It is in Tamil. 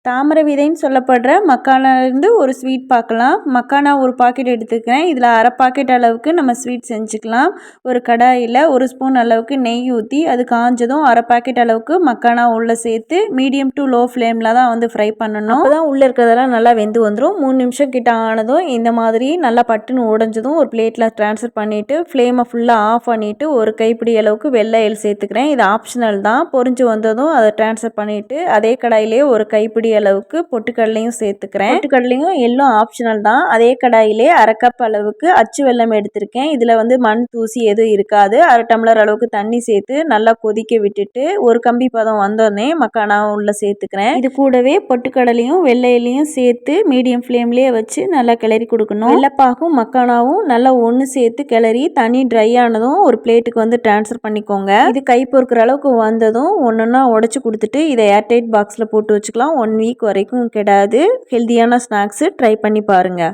தாமரை விதைன்னு சொல்லப்படுற மக்கானாலேருந்து ஒரு ஸ்வீட் பார்க்கலாம். மக்கானா ஒரு பாக்கெட் எடுத்துக்கிறேன். இதில் அரை பாக்கெட் அளவுக்கு நம்ம ஸ்வீட் செஞ்சுக்கலாம். ஒரு கடாயில் 1 ஸ்பூன் அளவுக்கு நெய் ஊற்றி அது காஞ்சதும் அரை பாக்கெட் அளவுக்கு மக்கானா உள்ளே சேர்த்து மீடியம் டு லோ ஃப்ளேமில் தான் வந்து ஃப்ரை பண்ணணும். அப்போ தான் உள்ளே இருக்கிறதெல்லாம் நல்லா வெந்து வந்துடும். 3 நிமிஷம் கிட்ட ஆனதும் இந்த மாதிரி நல்லா பட்டுன்னு உடஞ்சதும் ஒரு பிளேட்டில் ட்ரான்ஸ்ஃபர் பண்ணிவிட்டு ஃப்ளேமை ஃபுல்லாக ஆஃப் பண்ணிவிட்டு ஒரு கைப்பிடி அளவுக்கு வெள்ளை எள் சேர்த்துக்கிறேன். இது ஆப்ஷனல் தான். பொரிஞ்சு வந்ததும் அதை ட்ரான்ஸ்ஃபர் பண்ணிவிட்டு அதே கடாயிலே ஒரு கைப்பிடி அளவுக்கு பொட்டுக்கடலையும் சேர்த்துக்கிறேன். பொட்டுக்கடலையும் எல்லாம் ஆப்ஷனல் தான். அதே கடாயிலே அரை கப் அளவுக்கு அச்சு வெல்லம் எடுத்திருக்கேன். இதில் வந்து மண் தூசி எதுவும் இருக்காது. அரை டம்ளர் அளவுக்கு தண்ணி சேர்த்து நல்லா கொதிக்க விட்டுட்டு ஒரு கம்பி பதம் வந்தோடனே மக்கானாவும் உள்ள சேர்த்துக்கிறேன். இது கூடவே பொட்டுக்கடலையும் வெள்ளையிலையும் சேர்த்து மீடியம் ஃப்ளேம்லேயே வச்சு நல்லா கிளறி கொடுக்கணும். வெள்ளைப்பாகும் மக்கானாவும் நல்லா ஒன்று சேர்த்து கிளறி தண்ணி ட்ரை ஆனதும் ஒரு பிளேட்டுக்கு வந்து ட்ரான்ஸ்ஃபர் பண்ணிக்கோங்க. இது கை பொறுக்கிற அளவுக்கு வந்ததும் ஒன்றா உடச்சி கொடுத்துட்டு இதை ஏர்டைட் பாக்ஸில் போட்டு வச்சுக்கலாம். 1 வீக் வரைக்கும் கெடாது. ஹெல்தியான ஸ்நாக்ஸு ட்ரை பண்ணி பாருங்கள்.